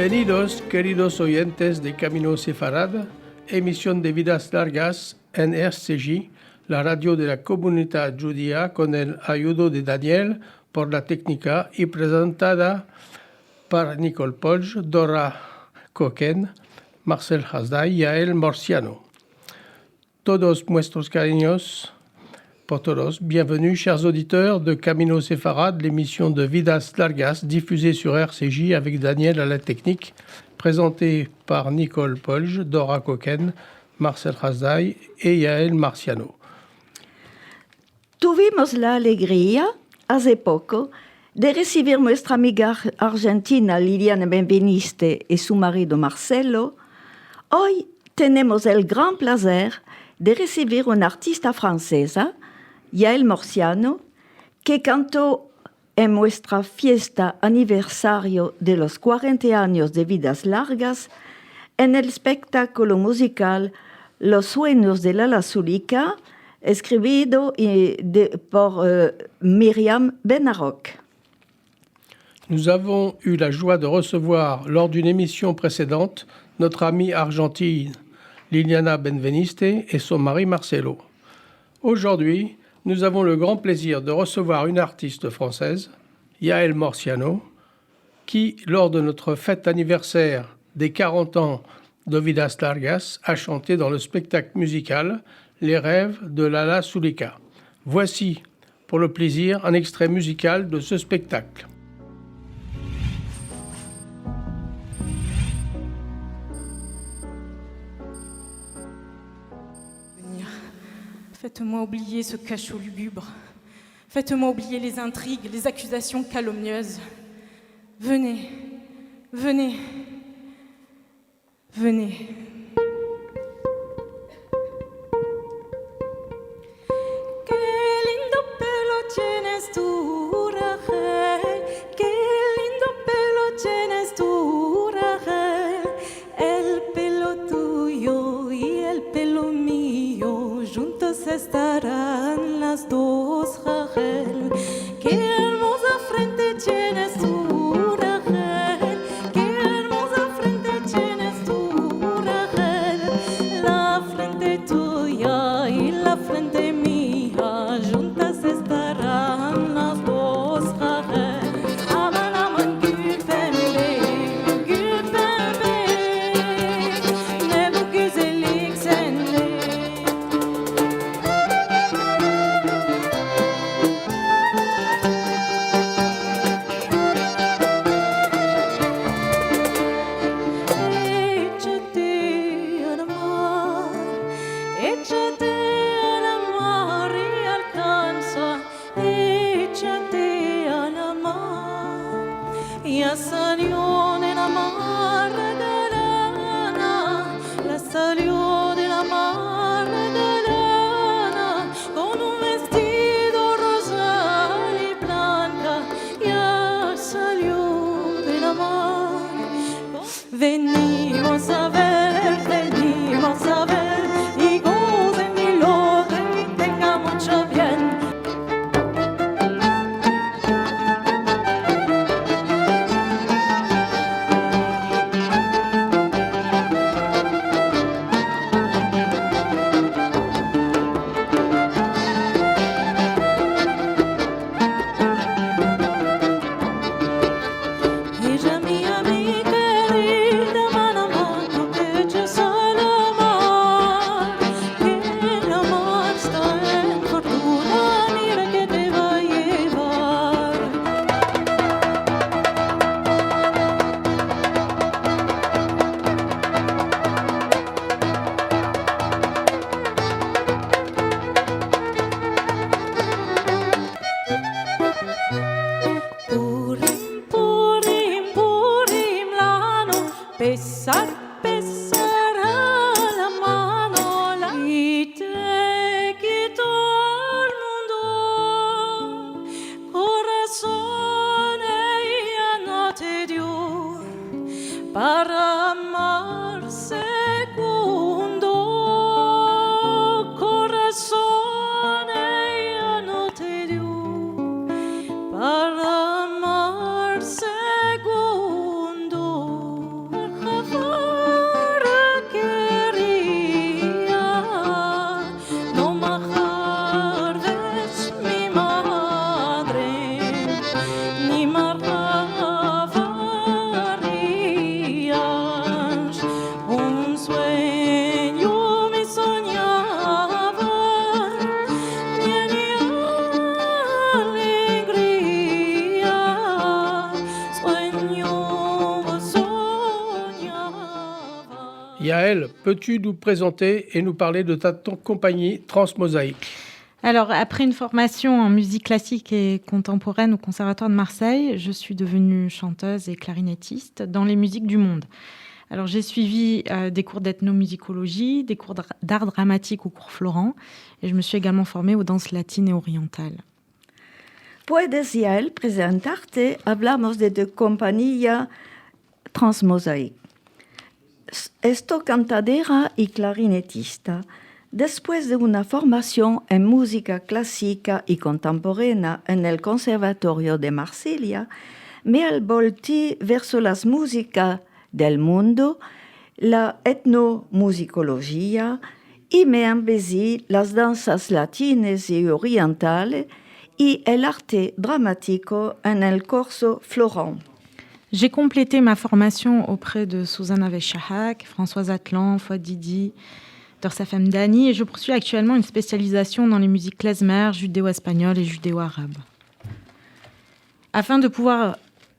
Bienvenidos, queridos oyentes de Camino Sefarad, emisión de Vidas Largas en RCJ, la radio de la comunidad judía con el ayudo de Daniel por la técnica y presentada por Nicole Polge, Dora Coquen, Marcel Hasday y Yael Morciano. Todos nuestros cariños pour todos. Bienvenue, chers auditeurs de Camino Sefarad, l'émission de Vidas Largas diffusée sur RCJ avec Daniel à la technique, présentée par Nicole Polge, Dora Coquen, Marcel Hasday et Yael Marciano. Tuvimos la alegría, hace poco, de recibir nuestra amiga argentina Liliana Benveniste y su marido Marcelo. Hoy tenemos el gran placer de recibir una artista francesa, Yael Morciano, que cantó en nuestra fiesta aniversario de los 40 años de Vidas Largas en el espectáculo musical Los Sueños de Lala Zulica, escrito por Myriam Benarroch. Nous avons eu la joie de recevoir, lors d'une émission précédente, notre amie argentine Liliana Benveniste et son mari Marcelo. Aujourd'hui, nous avons le grand plaisir de recevoir une artiste française, Yael Morciano, qui, lors de notre fête anniversaire des 40 ans de Vidas Largas, a chanté dans le spectacle musical Les rêves de Lala Zulica. Voici, pour le plaisir, un extrait musical de ce spectacle. Faites-moi oublier ce cachot lugubre. Faites-moi oublier les intrigues, les accusations calomnieuses. Venez, venez, venez. Qué lindo pelo tienes tú, Rachel. Qué lindo pelo tienes tú, Rachel. El pelo tuyo y el pelo mío juntos estarán las dos, Rachel. Qué hermosa frente tienes tú, Rachel. Qué hermosa frente tienes tú, Rachel. La frente tuya y la frente mía juntas estarán las dos, Rachel. Aman, aman, gül pembe, ne bu güzellik sende. Échate al mar y alcanza, échate al mar. Ya salió de la mar Galana, la salió de la mar Galana, con un vestido rosal y blanca, ya salió de la mar. Venimos a ver, venimos a ver. Yael, peux-tu nous présenter et nous parler de ton compagnie Transmosaïque? Alors, après une formation en musique classique et contemporaine au Conservatoire de Marseille, je suis devenue chanteuse et clarinettiste dans les musiques du monde. Alors, j'ai suivi des cours d'ethnomusicologie, des cours d'art dramatique au cours Florent, et je me suis également formée aux danses latines et orientales. Puedes, Yael, presentarte. Hablamos de tu compañía Transmosaïque. Esto cantadera y clarinetista. Después de una formación en música clásica y contemporánea en el Conservatorio de Marsella, me voltí verso las músicas del mundo, la etnomusicología, y me embelí las danzas latinas y orientales y el arte dramático en el corso Florent. J'ai complété ma formation auprès de Susanna Weishahak, Françoise Atlan, Fouad Didi, Dorsa Femdani, et je poursuis actuellement une spécialisation dans les musiques klezmer, judéo-espagnoles et judéo-arabes. Afin de pouvoir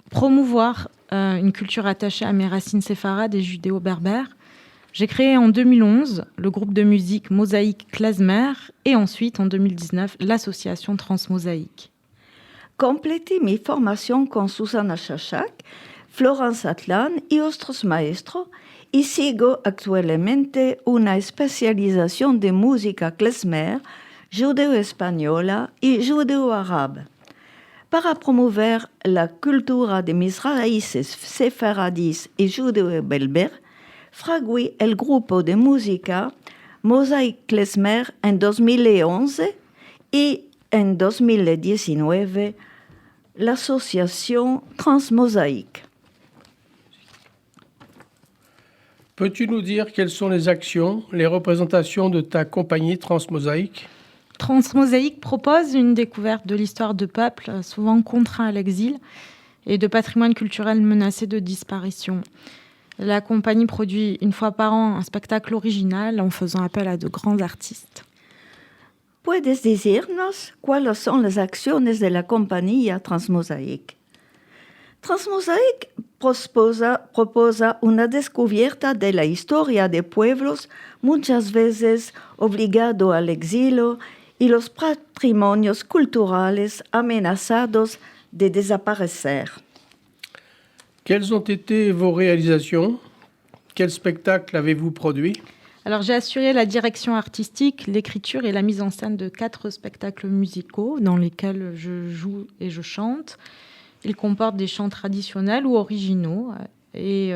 promouvoir une culture attachée à mes racines séfarades et judéo-berbères, j'ai créé en 2011 le groupe de musique Mosaïque Klezmer et ensuite en 2019 l'association Transmosaïque. Completé mi formación con Susanna Weishahak, Florence Atlan y otros maestros y sigo actualmente una especialización de música klezmer, judeo-española y judeo-árabe. Para promover la cultura de mis raíces sefaradís y judeo-berber, fragué el grupo de música Mosaïque Klezmer en 2011 y en 2019 l'association Transmosaïque. Peux-tu nous dire quelles sont les actions, les représentations de ta compagnie Transmosaïque? Transmosaïque propose une découverte de l'histoire de peuples souvent contraints à l'exil et de patrimoine culturel menacé de disparition. La compagnie produit une fois par an un spectacle original en faisant appel à de grands artistes. ¿Puedes decirnos cuáles son las acciones de la compañía Transmosaïque? Transmosaïque proposa una descubierta de la historia de pueblos muchas veces obligados al exilio y los patrimonios culturales amenazados de desaparecer. Quelles ont été vos réalisations? Quel spectacle avez-vous produit? Alors, j'ai assuré la direction artistique, l'écriture et la mise en scène de 4 spectacles musicaux dans lesquels je joue et je chante. Ils comportent des chants traditionnels ou originaux et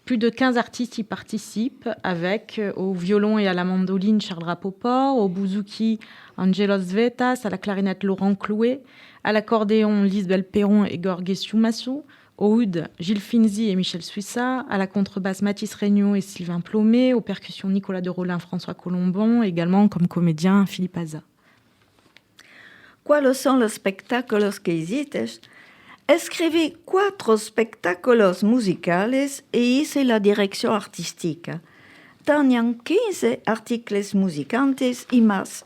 plus de 15 artistes y participent avec au violon et à la mandoline Charles Rapoport, au bouzouki Angelos Vetas, à la clarinette Laurent Clouet, à l'accordéon Lisbeth Perron et Gorgé Soumassou, au oud Gilles Finzi et Michel Suissa, à la contrebasse Mathis Regnault et Sylvain Plomet, aux percussions Nicolas de Rolin, François Colombon, également comme comédien Philippe Aza. ¿Cuáles son los espectáculos que hiciste? Escribí 4 espectáculos musicales e hice la dirección artística. Tenían 15 artículos musicantes y más.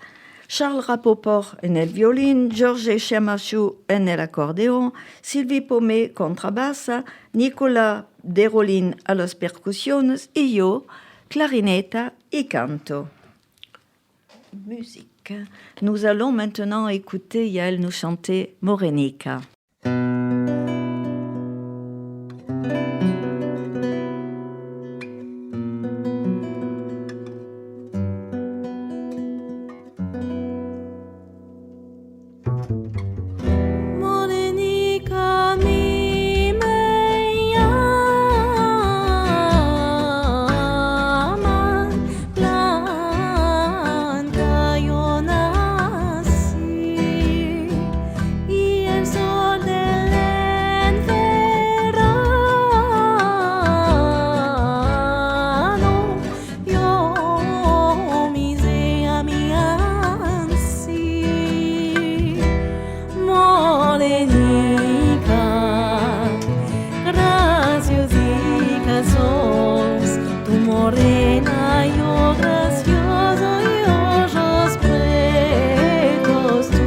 Charles Rapoport en el violín, Georges Chemachou en el acordeón, Sylvie Paumet contrabassa, Nicolas Derolin a las percusiones y yo, clarineta y canto. Musique. Nous allons maintenant écouter Yael nous chanter Morenica. Morenica mi me llama, blanca yo nací y el sol del verano yo mise a mi ansi. Morenica, graciosica sos, tu morena, yo gracioso y ojos pretos tú.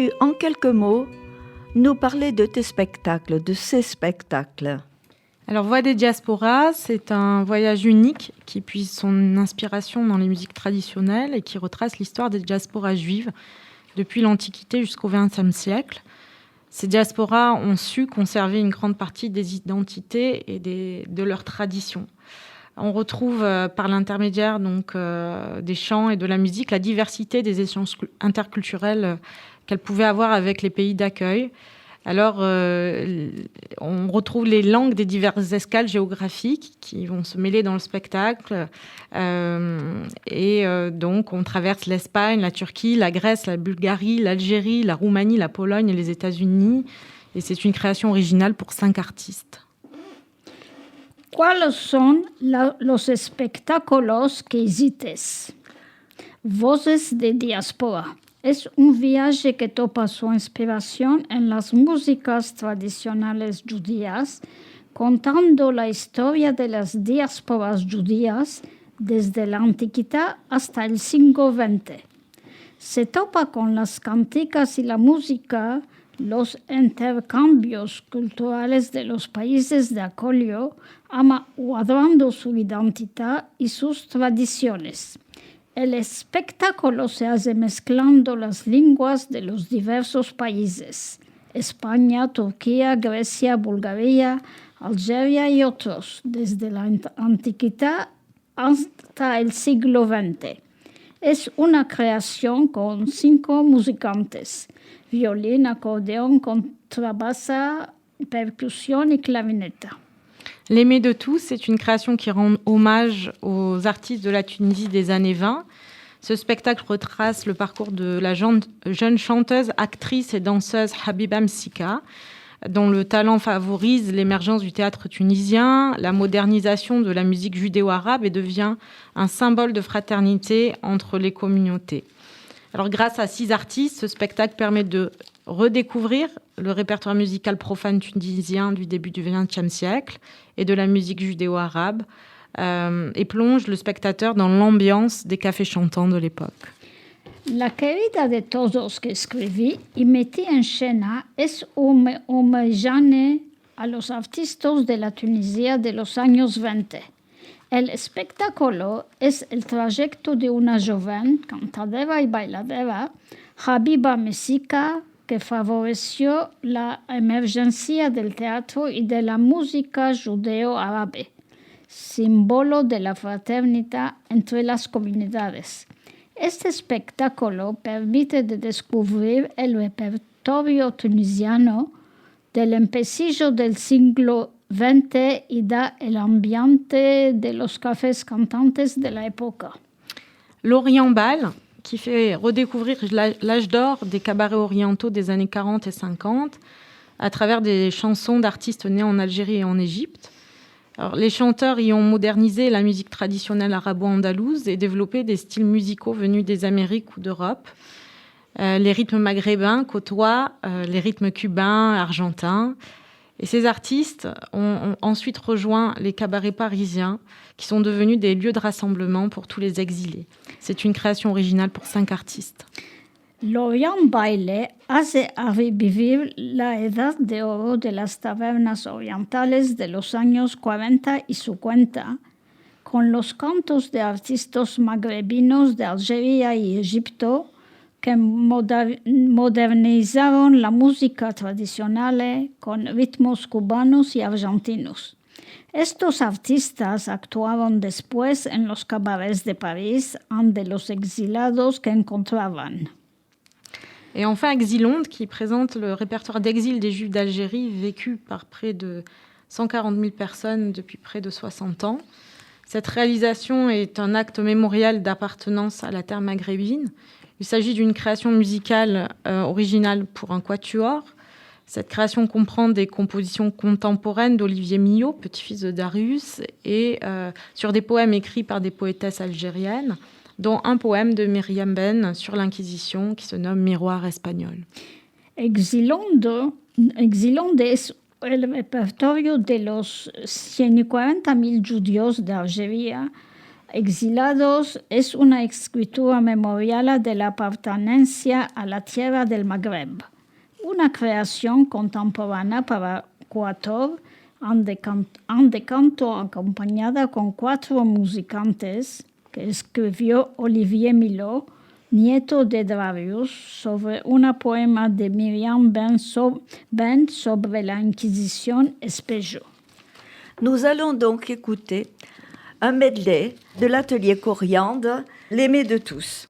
Pourrais-tu, en quelques mots, nous parler de tes spectacles, de ces spectacles? Alors, Voix des diasporas, c'est un voyage unique qui puise son inspiration dans les musiques traditionnelles et qui retrace l'histoire des diasporas juives depuis l'Antiquité jusqu'au XXe siècle. Ces diasporas ont su conserver une grande partie des identités et de leurs traditions. On retrouve par l'intermédiaire des chants et de la musique la diversité des échanges interculturels qu'elles pouvaient avoir avec les pays d'accueil. Alors, on retrouve les langues des diverses escales géographiques qui vont se mêler dans le spectacle. Donc, on traverse l'Espagne, la Turquie, la Grèce, la Bulgarie, l'Algérie, la Roumanie, la Pologne et les États-Unis. Et c'est une création originale pour 5 artistes. ¿Cuáles son los espectáculos que hiciste? Voces de diáspora. Es un viaje que topa su inspiración en las músicas tradicionales judías, contando la historia de las diásporas judías desde la antigüedad hasta el siglo XX. Se topa con las canticas y la música, los intercambios culturales de los países de acolio, aguardando su identidad y sus tradiciones. El espectáculo se hace mezclando las lenguas de los diversos países, España, Turquía, Grecia, Bulgaria, Algeria y otros, desde la antigüedad hasta el siglo XX. Es una creación con 5 musicantes, violín, acordeón, contrabasso, percusión y clarineta. L'Aimé de tous, c'est une création qui rend hommage aux artistes de la Tunisie des années 20. Ce spectacle retrace le parcours de la jeune chanteuse, actrice et danseuse Habiba Msika, dont le talent favorise l'émergence du théâtre tunisien, la modernisation de la musique judéo-arabe et devient un symbole de fraternité entre les communautés. Alors, grâce à 6 artistes, ce spectacle permet de redécouvrir le répertoire musical profane tunisien du début du XXe siècle et de la musique judéo-arabe et plonge le spectateur dans l'ambiance des cafés chantants de l'époque. La querida de todos que escribí y metí en escena es un homenaje a los artistas de la Tunisia de los años 20. El espectáculo es el trayecto de una joven cantadora y bailadora, Habiba Msika, que favoreció la emergencia del teatro y de la música judeo-árabe, símbolo de la fraternidad entre las comunidades. Este espectáculo permite de descubrir el repertorio tunisiano del empecillo del siglo XX y da el ambiente de los cafés cantantes de la época. L'Orient Bal, qui fait redécouvrir l'âge d'or des cabarets orientaux des années 40 et 50 à travers des chansons d'artistes nés en Algérie et en Égypte. Alors, les chanteurs y ont modernisé la musique traditionnelle arabo-andalouse et développé des styles musicaux venus des Amériques ou d'Europe. Les rythmes maghrébins côtoient les rythmes cubains, argentins. Et ces artistes ont ensuite rejoint les cabarets parisiens qui sont devenus des lieux de rassemblement pour tous les exilés. C'est une création originale pour 5 artistes. L'Orient Baile hace revivir la edad de oro de las tabernas orientales de los años 40 y 50, con los cantos de artistas magrebinos de Algeria y Egipto que modernizaron la música tradicional con ritmos cubanos y argentinos. Estos artistas actuaron después en los cabarets de París ante los exilados que encontraban. Et enfin, Exilonde, qui présente le répertoire d'exil des Juifs d'Algérie, vécu par près de 140 000 personnes depuis près de 60 ans. Cette réalisation est un acte mémorial d'appartenance à la terre maghrébine. Il s'agit d'une création musicale originale pour un quatuor. Cette création comprend des compositions contemporaines d'Olivier Millot, petit-fils de Darius, et sur des poèmes écrits par des poétesses algériennes, dont un poème de Myriam Ben sur l'Inquisition qui se nomme Miroir espagnol. Exilonde es el repertorio de los 140.000 judíos de Algeria Exilados es una escritura memorial de la pertenencia a la tierra del Magreb, una creación contemporánea para cuatro, en canto acompañada con 4 musicantes que escribió Olivier Milot, nieto de Darius, sobre un poema de Miriam Ben sobre la Inquisition Espejo. Nous allons donc écouter un medley de l'atelier Coriandre, l'aimé de tous.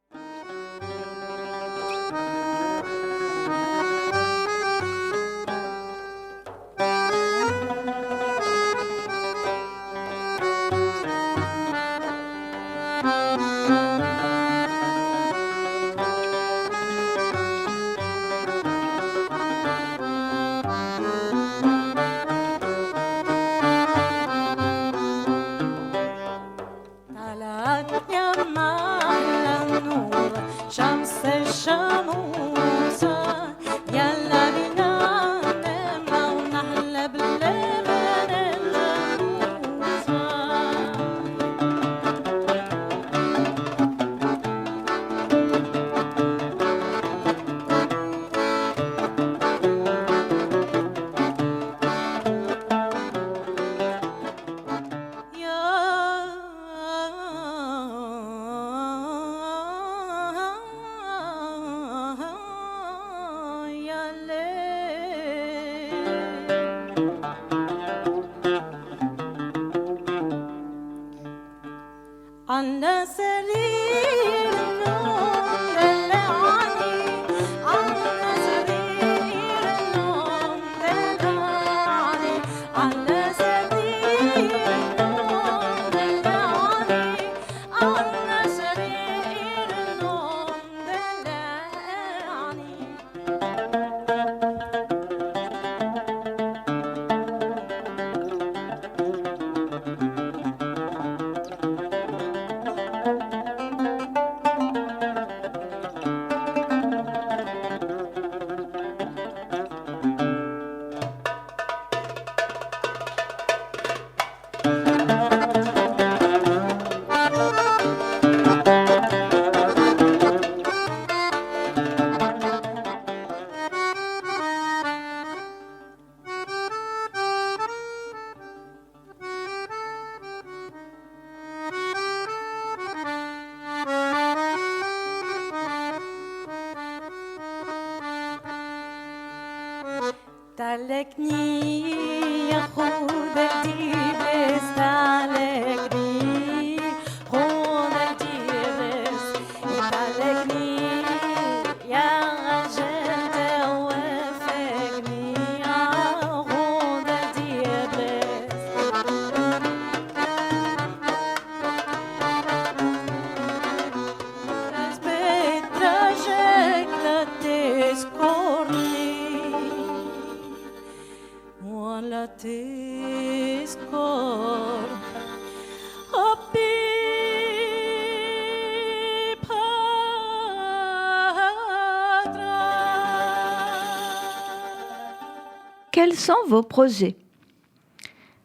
Quels sont vos projets?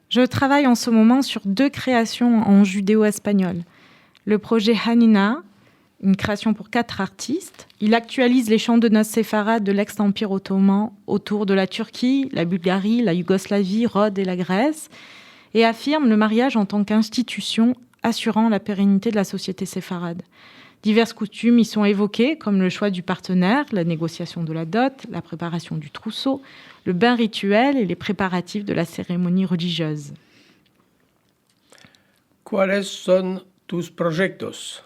Je travaille en ce moment sur 2 créations en judéo-espagnol. Le projet Hanina, une création pour 4 artistes. Il actualise les chants de noces séfarades de l'ex-empire ottoman autour de la Turquie, la Bulgarie, la Yougoslavie, Rhodes et la Grèce, et affirme le mariage en tant qu'institution assurant la pérennité de la société séfarade. Diverses coutumes y sont évoquées, comme le choix du partenaire, la négociation de la dot, la préparation du trousseau, le bain rituel et les préparatifs de la cérémonie religieuse. ¿Cuáles son tus proyectos?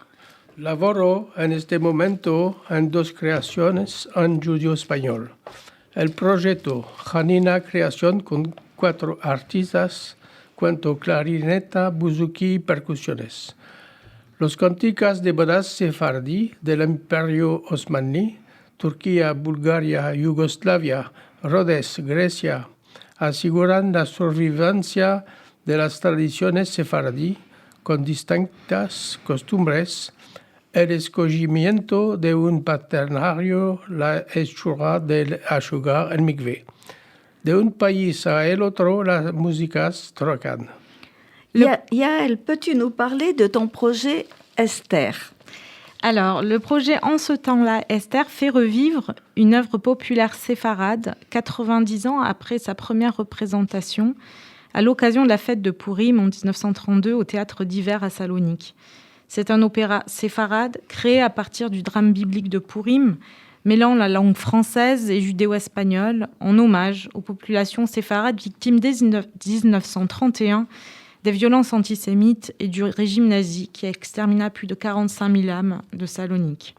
Laboro en este momento en 2 creaciones en judío-español. El proyecto Hanina Creación con 4 artistas, cuento, clarineta, buzuki y percusiones. Los canticas de bodas sefardí del Imperio Osmaní, Turquía, Bulgaria, Yugoslavia, Rhodes, Grecia, aseguran la sobrevivencia de las tradiciones sefardí con distintas costumbres, el escogimiento de un paternario, la hechura del ashugar el mikvé. De un país a el otro, las músicas trocan. Yael, peux-tu nous parler de ton projet Esther? Alors, le projet En ce temps-là, Esther fait revivre une œuvre populaire séfarade 90 ans après sa première représentation à l'occasion de la fête de Pourim en 1932 au Théâtre d'hiver à Salonique. C'est un opéra séfarade créé à partir du drame biblique de Pourim, mêlant la langue française et judéo-espagnole en hommage aux populations séfarades victimes dès 1931 des violences antisémites et du régime nazi qui extermina plus de 45 000 âmes de Salonique.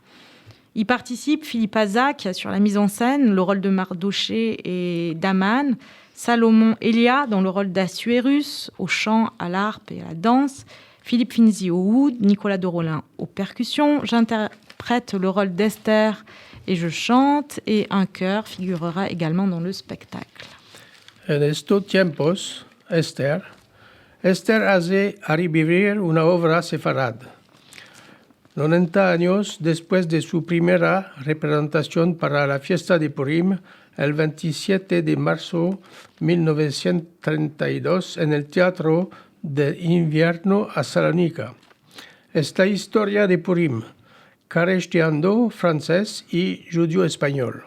Y participe Philippe Aza, qui assure la mise en scène, le rôle de Mardoché et d'Aman, Salomon Elia dans le rôle d'Assuérus, au chant, à l'harpe et à la danse, Philippe Finzi au oud, Nicolas Dorolin aux percussions. J'interprète le rôle d'Esther et je chante, et un chœur figurera également dans le spectacle. En estos tiempos, Esther hace a revivir una obra sefarada. 90 años después de su primera representación para la fiesta de Purim, el 27 de marzo de 1932 en el Teatro de Invierno a Salónica. Esta historia de Purim, careteando francés y judío-español.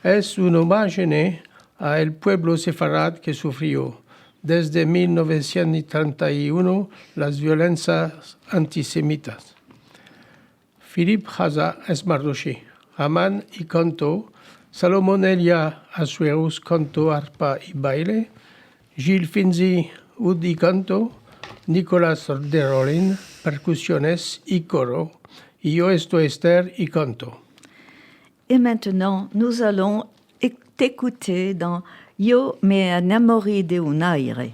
Es un homenaje al pueblo sefarad que sufrió desde 1931 las violencias antisemitas. Philippe Haza es Mardoché, Aman y canto, Salomón Elia Assuérus canto, arpa y baile, Gilles Finzi oud y canto, Nicolas Derolin percusiones y coro, y yo estoy Esther y canto. Et maintenant, nous allons t'écouter dans Yo me enamoré de un aire.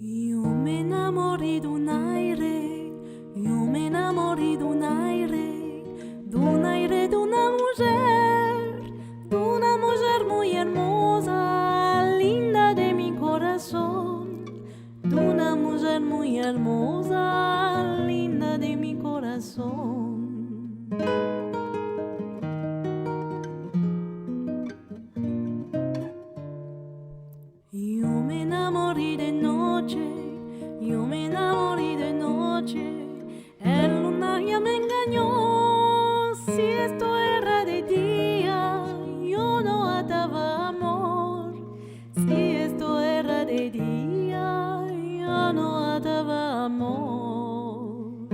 Io me enamoré d'un aire, io me enamoré d'un aire, d'una mujer muy hermosa, linda de mi corazón, d'una mujer muy hermosa, linda de mi corazón. Io me enamoré de noche, io me enamoré de noche, el lunaria me engañó, si esto era de día, yo no ataba amor, si esto era de día, yo no ataba amor.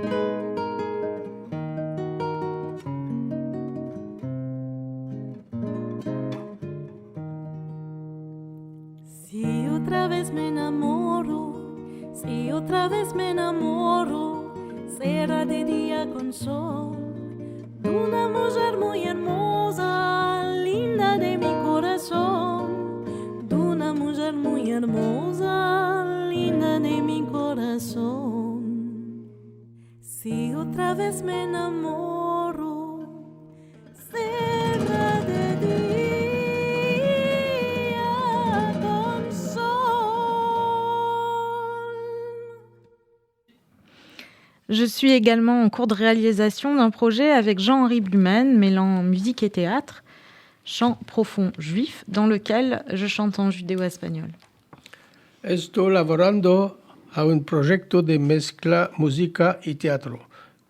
Si otra vez me enamoro, si otra vez me enamoro, será de día con sol, de una mujer muy hermosa, linda de mi corazón, de una mujer muy hermosa, linda de mi corazón. Si otra vez me enamoro, será de día. Je suis également en cours de réalisation d'un projet avec Jean-Henri Blumen, mêlant musique et théâtre, chant profond juif, dans lequel je chante en judéo-espagnol. Estoy laborando a un proyecto de mezcla música y teatro,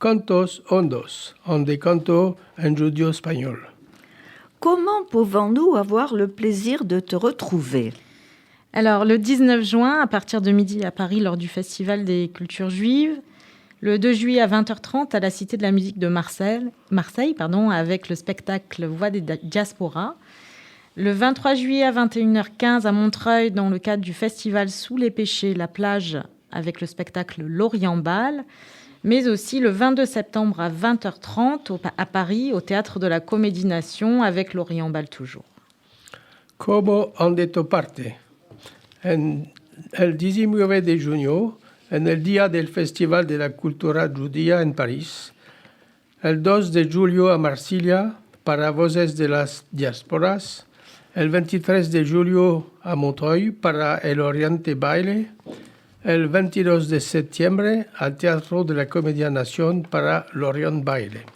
Cantos Hondos, donde canto en judío-espagnol. Comment pouvons-nous avoir le plaisir de te retrouver? Alors, le 19 juin, à partir de midi à Paris, lors du Festival des cultures juives. Le 2 juillet à 20h30 à la Cité de la musique de Marseille, avec le spectacle Voix des Diasporas. Le 23 juillet à 21h15 à Montreuil, dans le cadre du festival Sous les péchés, la plage, avec le spectacle L'Orient Bal. Mais aussi le 22 septembre à 20h30 à Paris, au Théâtre de la Comédie Nation, avec L'Orient Bal toujours. Como han de toparte? En el 19 de junio, en el día del Festival de la Cultura Judía en París, el 2 de julio a Marsella para Voces de las Diásporas, el 23 de julio a Montreuil para el Oriente Baile, el 22 de septiembre al Teatro de la Comédie Nation para l'Orient Baile.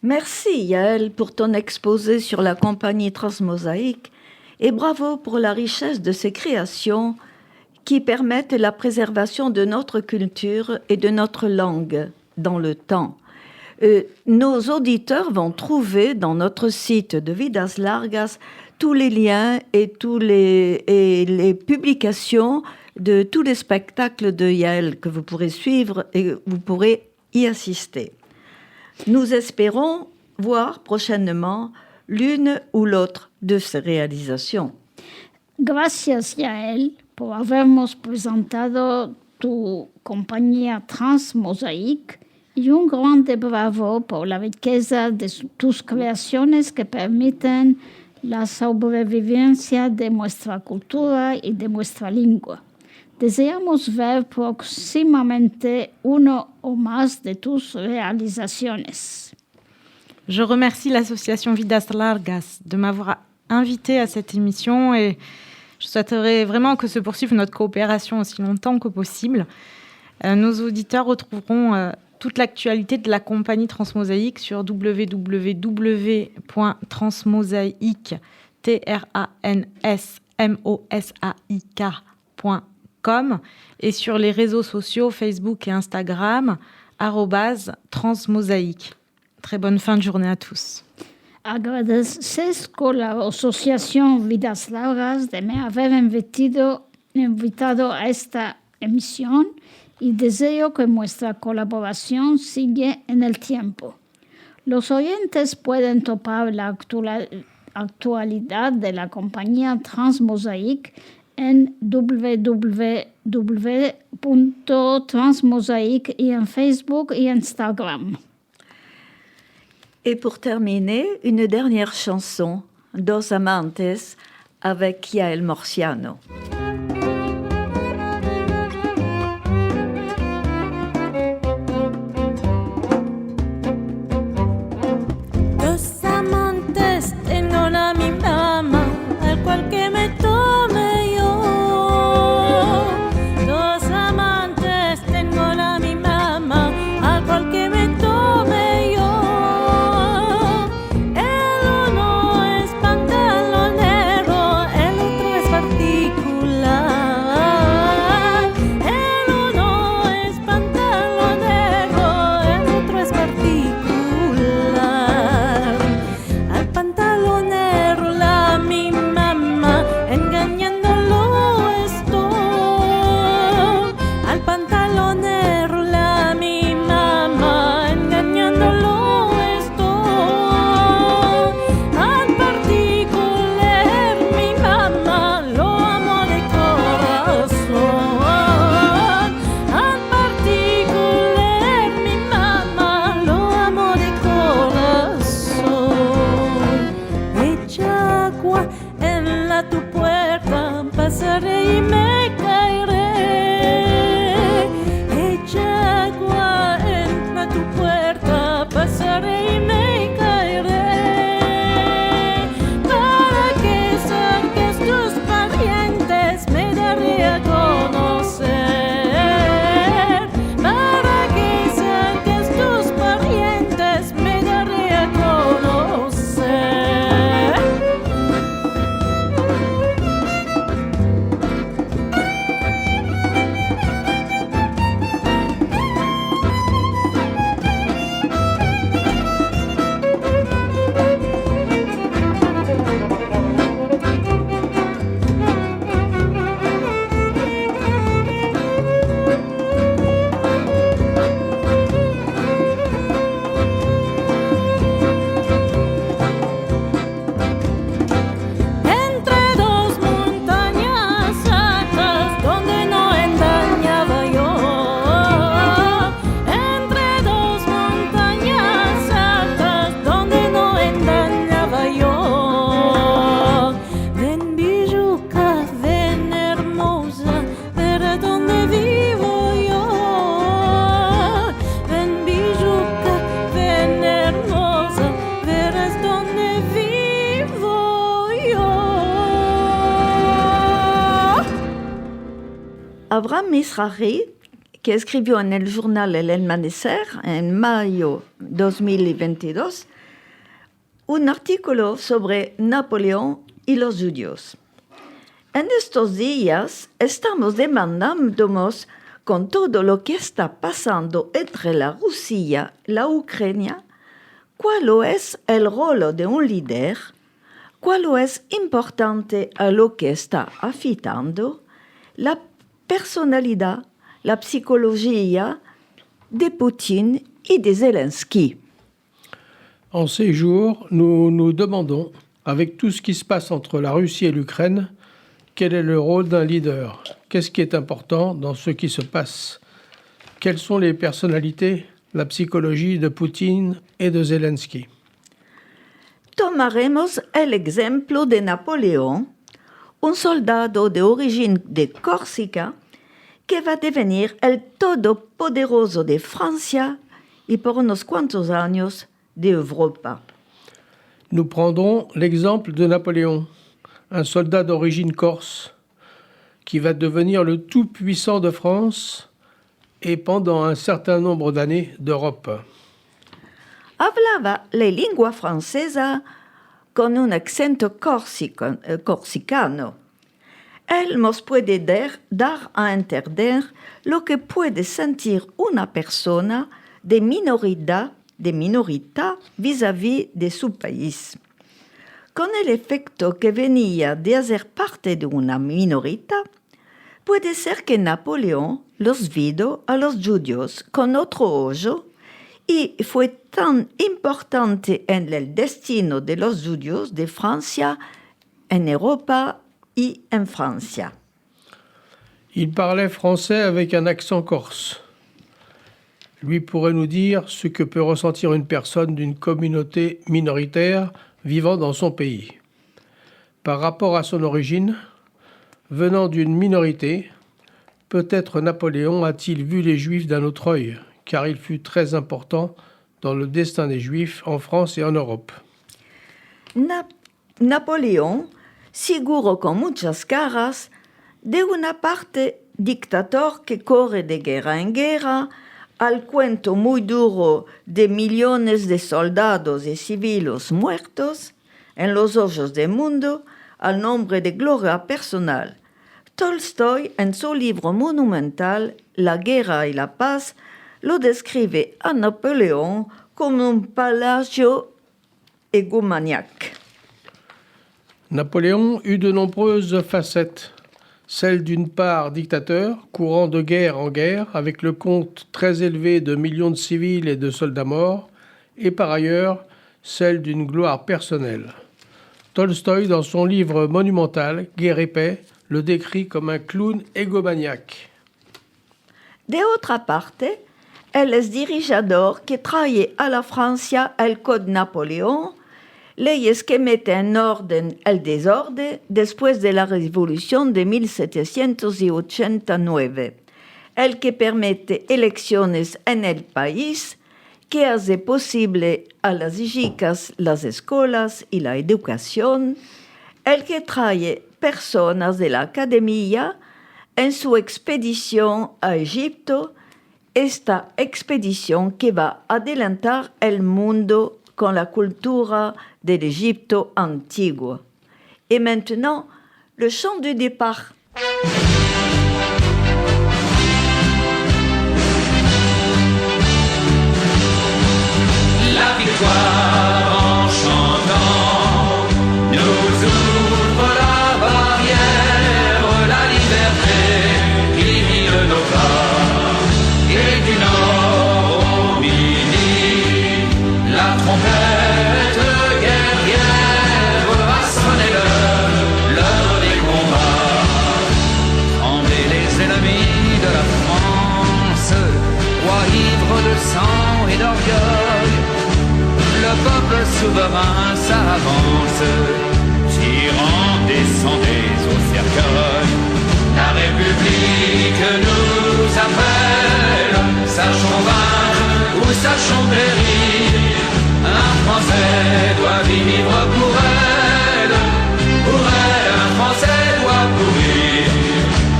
Merci Yael pour ton exposé sur la compagnie Transmosaïque Et bravo pour la richesse de ces créations qui permettent la préservation de notre culture et de notre langue dans le temps. Nos auditeurs vont trouver dans notre site de Vidas Largas tous les liens et les publications de tous les spectacles de Yael que vous pourrez suivre et vous pourrez y assister. Nous espérons voir prochainement l'une ou l'autre de ces réalisations. Gracias, Yael, por habernos presentado tu compañía Transmosaic y un grande bravo por la riqueza de tus creaciones que permiten la sobrevivencia de nuestra cultura y de nuestra lengua. Deseamos ver próximamente uno o más de tus réalisaciones. Je remercie l'association Vidas Largas de m'avoir invité à cette émission et je souhaiterais vraiment que se poursuive notre coopération aussi longtemps que possible. Nos auditeurs retrouveront toute l'actualité de la compagnie Transmosaic sur www.transmosaic.com et sur les réseaux sociaux Facebook et Instagram @transmosaic. Très bonne fin de journée à tous. Agradezco la Asociación Vidas Largas de me haber invitado a esta emisión y deseo que nuestra colaboración siga en el tiempo. Los oyentes pueden topar la actualidad de la compañía Transmosaic en www.transmosaic y en Facebook y Instagram. Et pour terminer, une dernière chanson, Dos Amantes, avec Yael Morciano. Dos amantes tengo la mi mamá, al cual que me tome yo. Dos amantes tengo la mi mamá, al cual que me tome yo. El uno es pantalonero, el otro es particular. El uno es pantalonero, el otro es particular. Al pantalonero la mi mamá, engañándolo estoy. Al pantalonero la mi mamá, engañándolo estoy. Al particular mi mamá, lo amo de corazón. Al particular mi mamá, lo amo de corazón. Echa agua en la tu puerta, pasaré y me caeré. Echa agua en la tu puerta, pasaré y me caeré. Para que saques tus parientes, me daré a conocer. Para que saques tus parientes, me daré a conocer. Entre dos montañas altas donde no engañaba yo. Entre dos montañas altas donde no engañaba yo. Ven Villuca, ven hermosa, verás donde vivo yo. Ven Villuca, ven hermosa, verás donde vivo yo. Abraham Mizrahi, que escribió en el journal El Amanecer en mayo 2022 un artículo sobre Napoleón y los judíos. En estos días estamos demandándonos, con todo lo que está pasando entre la Rusia y la Ucrania, cuál es el rol de un líder, cuál es importante a lo que está afectando la personalidad, la psychologie de Poutine et de Zelensky. En ces jours, nous nous demandons, avec tout ce qui se passe entre la Russie et l'Ukraine, quel est le rôle d'un leader? Qu'est-ce qui est important dans ce qui se passe? Quelles sont les personnalités, la psychologie de Poutine et de Zelensky? Tomaremos el ejemplo de Napoleón, un soldado de origen de Córcega que va a devenir el todopoderoso de Francia y por unos cuantos años de Europa. Nous prendrons l'exemple de Napoléon, un soldat d'origine corse, qui va devenir le tout-puissant de France et pendant un certain nombre d'années d'Europe. Hablaba la lengua francesa con un acento corsicano. Él nos puede dar a entender lo que puede sentir una persona de minoridad vis-à-vis de su país. Con el efecto que venía de hacer parte de una minoría, puede ser que Napoleón los vido a los judíos con otro ojo y fue tan importante en el destino de los judíos de Francia, en Europa y en Francia. Il parlait français avec un accent corse. Lui pourrait nous dire ce que peut ressentir une personne d'une communauté minoritaire vivant dans son pays. Par rapport à son origine, venant d'une minorité, peut-être Napoléon a-t-il vu les Juifs d'un autre œil, car il fut très important dans le destin des Juifs en France et en Europe. Napoleón, seguro con muchas caras, de una parte dictador que corre de guerra en guerra, al cuento muy duro de millones de soldados y civiles muertos en los ojos del mundo, al nombre de gloria personal. Tolstoy, en su libro monumental La guerra y la paz, lo describe a Napoléon como un palacio egomaniaque. Napoléon eut de nombreuses facettes. Celle d'une part dictateur, courant de guerre en guerre, avec le compte très élevé de millions de civils et de soldats morts, et par ailleurs, celle d'une gloire personnelle. Tolstoï, dans son livre monumental, Guerre et paix, le décrit comme un clown égomaniaque. De otra parte, él es dirigidor que trae a la Francia el Code Napoleón, leyes que meten en orden el desorden después de la Revolución de 1789, el que permite elecciones en el país, que hace posible a las chicas las escuelas y la educación, el que trae personas de la academia en su expedición a Egipto, esta expedición que va a adelantar el mundo con la culture de l'Égypte antigua. Et maintenant, le chant du départ. La victoire en chantant nous ouvre la barrière, la liberté qui vive nos pas, et du nord au midi, la trompette guerrière va sonner l'heure des combats. Trembler les ennemis de la France, roi ivre de sang et d'orgueil, le peuple souverain s'avance, tirant descendez au cercueil. La République nous appelle, sachons vaincre ou sachons périr. Un Français doit vivre pour elle, un Français doit mourir.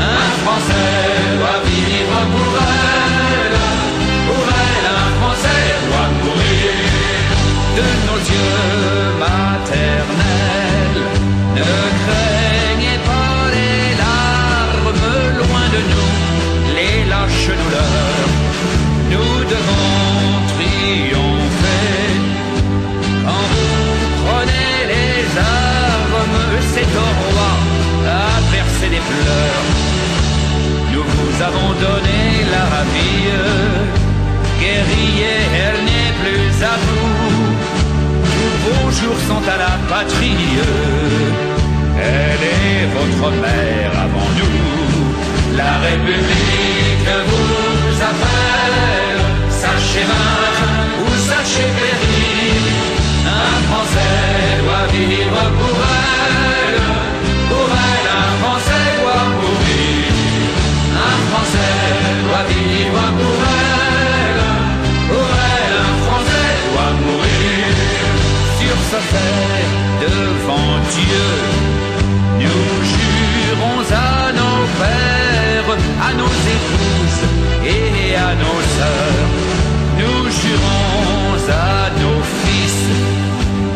Un Français doit vivre pour elle, un Français doit mourir. De nos yeux maternels, ne sont à la patrie. Elle est votre mère avant nous. La République vous appelle. Sachez vaincre ou sachez périr. Un Français doit vivre pour elle. Pour elle, un Français doit mourir. Un Français doit vivre pour elle. Pour elle, un Français doit mourir. Sur ce fait, devant Dieu, nous jurons à nos pères, à nos épouses et à nos sœurs. Nous jurons à nos fils,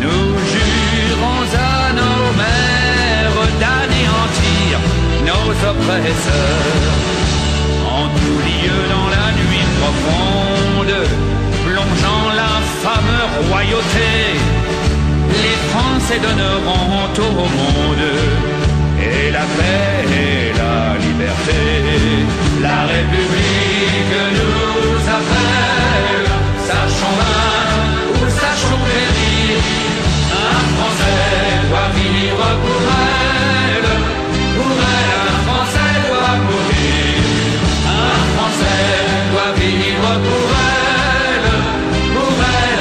nous jurons à nos mères d'anéantir nos oppresseurs. En tout lieu dans la nuit profonde, plongeant l'infâme royauté, les Français donneront au monde et la paix et la liberté. La République nous appelle, sachons vaincre ou sachons périr. Un Français doit vivre pour elle, un Français doit mourir. Un Français doit vivre pour elle,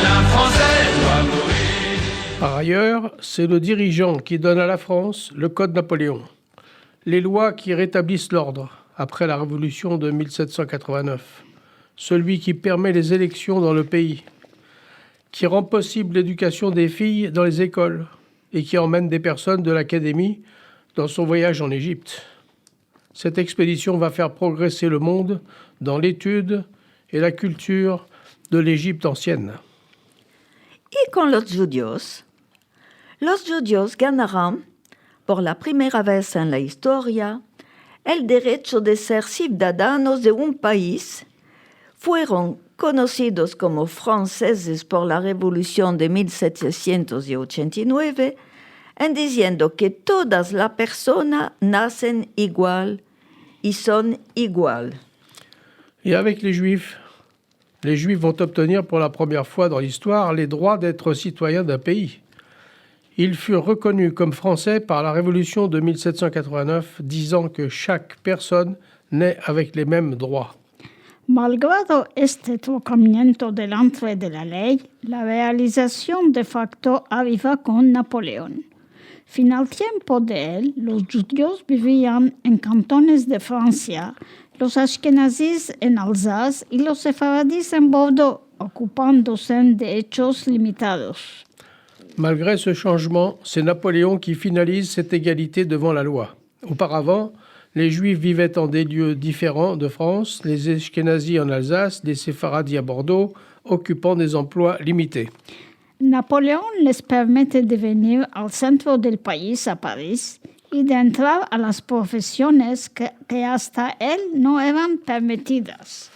un Français doit mourir. Par ailleurs, c'est le dirigeant qui donne à la France le Code Napoléon, les lois qui rétablissent l'ordre après la Révolution de 1789, celui qui permet les élections dans le pays, qui rend possible l'éducation des filles dans les écoles et qui emmène des personnes de l'Académie dans son voyage en Égypte. Cette expédition va faire progresser le monde dans l'étude et la culture de l'Égypte ancienne. Y con los judíos ganarán, por la primera vez en la historia, el derecho de ser ciudadanos de un país. Fueron conocidos como franceses por la Revolución de 1789, en diciendo que todas las personas nacen igual y son igual. Et avec les Juifs vont obtenir pour la première fois dans l'histoire les droits d'être citoyens d'un pays. Ils furent reconnus comme français par la Révolution de 1789, disant que chaque personne naît avec les mêmes droits. Malgrado este tocamiento delante de la ley, la realización de facto arriba con Napoleón. Fin al tiempo de él, los judíos vivían en cantones de Francia, los ashkenazis en Alsace y los sefaradis en Bordeaux, ocupándose de hechos limitados. Malgré ce changement, c'est Napoléon qui finalise cette égalité devant la loi. Auparavant, les Juifs vivaient en des lieux différents de France, les Ashkénazis en Alsace, les Séfaradis à Bordeaux, occupant des emplois limités. Napoleón les permite de venir al centro del país, a París, y de entrar a las profesiones que hasta él no eran permitidas.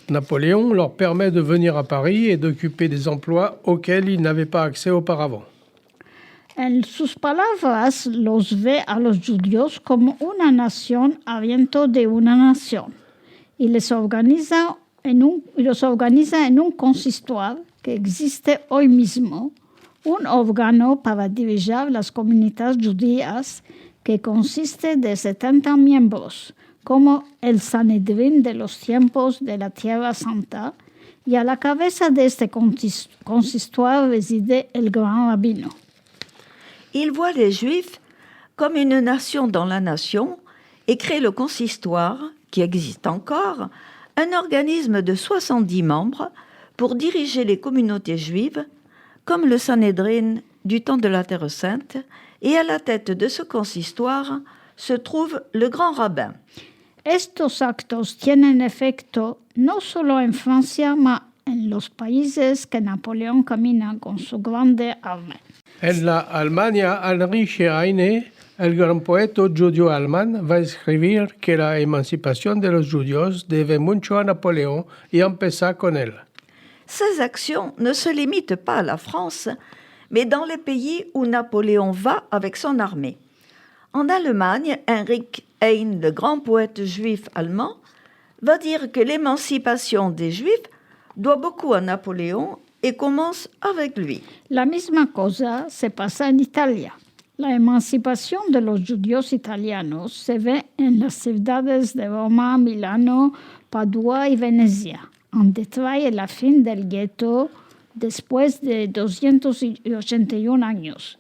Napoléon leur permet de venir à Paris et d'occuper des emplois auxquels ils n'avaient pas accès auparavant. En sus palabras, los ve a los judíos como una nación habiendo de una nación y los organiza en un consistorio que existe hoy mismo, un órgano para dirigir las comunidades judías que consiste de 70 miembros, como el Sanedrín de los tiempos de la Tierra Santa, y a la cabeza de este consistorio reside el gran rabino. Il voit les Juifs comme une nation dans la nation et crée le consistoire, qui existe encore, un organisme de 70 membres pour diriger les communautés juives, comme le Sanhédrin du temps de la Terre Sainte, et à la tête de ce consistoire se trouve le grand rabbin. Estos actos tienen efecto no solo en Francia, mas en los países que Napoleón camina con su grande armée. En la Alemania, Heinrich Heine, el gran poeta judío-alemán, va a escribir que la emancipación de los judíos debe mucho a Napoleón y empezó con él. Ces actions ne se limitent pas à la France, mais dans les pays où Napoléon va avec son armée. En Allemagne, Heinrich Heine, le grand poète juif allemand, va dire que l'émancipation des Juifs doit beaucoup à Napoléon et commence avec lui. La misma cosa se pasa en Italia. La emancipación de los judíos italianos se ve en las ciudades de Roma, Milano, Padua y Venecia. En detalle la fin del gueto después de 281 años.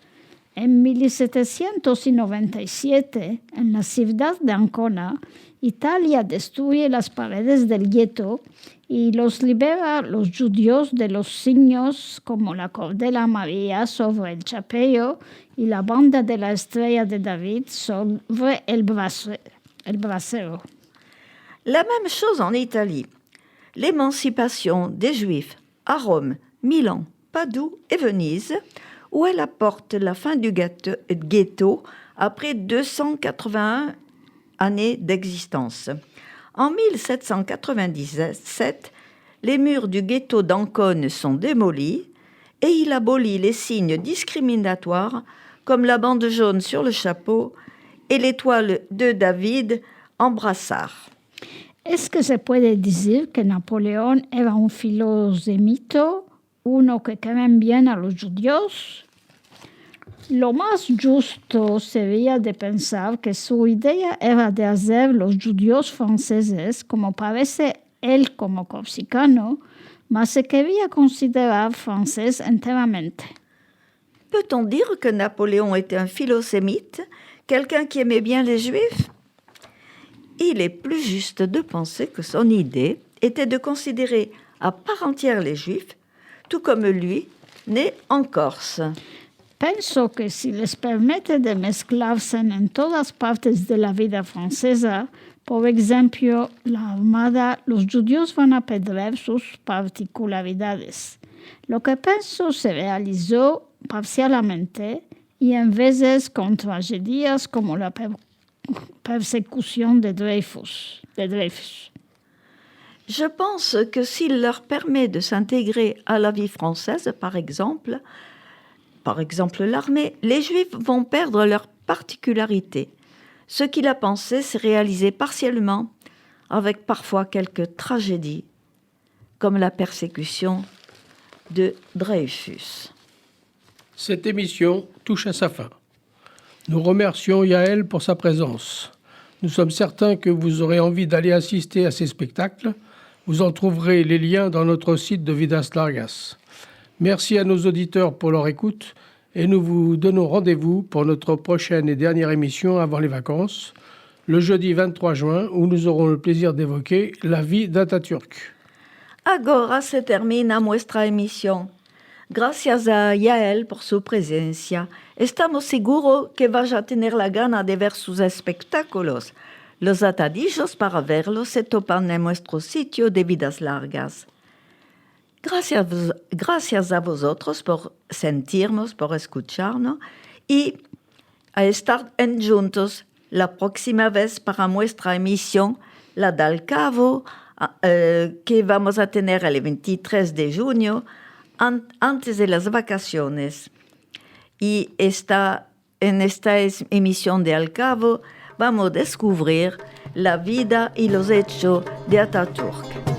En 1797, en la ciudad de Ancona, Italia destruye las paredes del gueto y los libera a los judíos de los signos como la cordela amarilla sobre el chapello y la banda de la estrella de David sobre el brasero. La même chose en Italie. L'émancipation des Juifs à Rome, Milan, Padoue et Venise, où elle apporte la fin du ghetto après 281 années d'existence. En 1797, les murs du ghetto d'Ancône sont démolis et il abolit les signes discriminatoires comme la bande jaune sur le chapeau et l'étoile de David en brassard. ¿Es que se puede decir que Napoleón era un filosemito, uno que quemen bien a los judíos? Lo más justo sería de pensar que su idea era de hacer los judíos franceses, como parece él como corsicano, mas se quería considerar francés enteramente. Peut-on dire que Napoléon était un philosémite, quelqu'un qui aimait bien les Juifs? Il est plus juste de penser que son idée était de considérer à part entière les Juifs, tout comme lui, né en Corse. Penso que si les permite de mezclarse en todas partes de la vida francesa, por ejemplo, la Armada, los judíos van a perder sus particularidades. Lo que penso se realizó parcialmente y en veces con tragedias como la persécution de Dreyfus. Je pense que s'il leur permet de s'intégrer à la vie française, par exemple l'armée, les Juifs vont perdre leur particularité. Ce qu'il a pensé s'est réalisé partiellement, avec parfois quelques tragédies, comme la persécution de Dreyfus. Cette émission touche à sa fin. Nous remercions Yael pour sa présence. Nous sommes certains que vous aurez envie d'aller assister à ces spectacles. Vous en trouverez les liens dans notre site de Vidas Largas. Merci à nos auditeurs pour leur écoute et nous vous donnons rendez-vous pour notre prochaine et dernière émission avant les vacances, le jeudi 23 juin, où nous aurons le plaisir d'évoquer la vie d'Atatürk. Agora se termina nuestra emisión. Gracias a Yael por su presencia. Estamos seguros que vaya a tener la gana de ver sus espectáculos. Los atadillos para verlos se topan en nuestro sitio de Vidas Largas. Gracias a vosotros por sentirnos, por escucharnos y a estar juntos la próxima vez para nuestra emisión, la del Cabo, que vamos a tener el 23 de junio, antes de las vacaciones. Y en esta emisión de Al Cabo vamos a descubrir la vida y los hechos de Atatürk.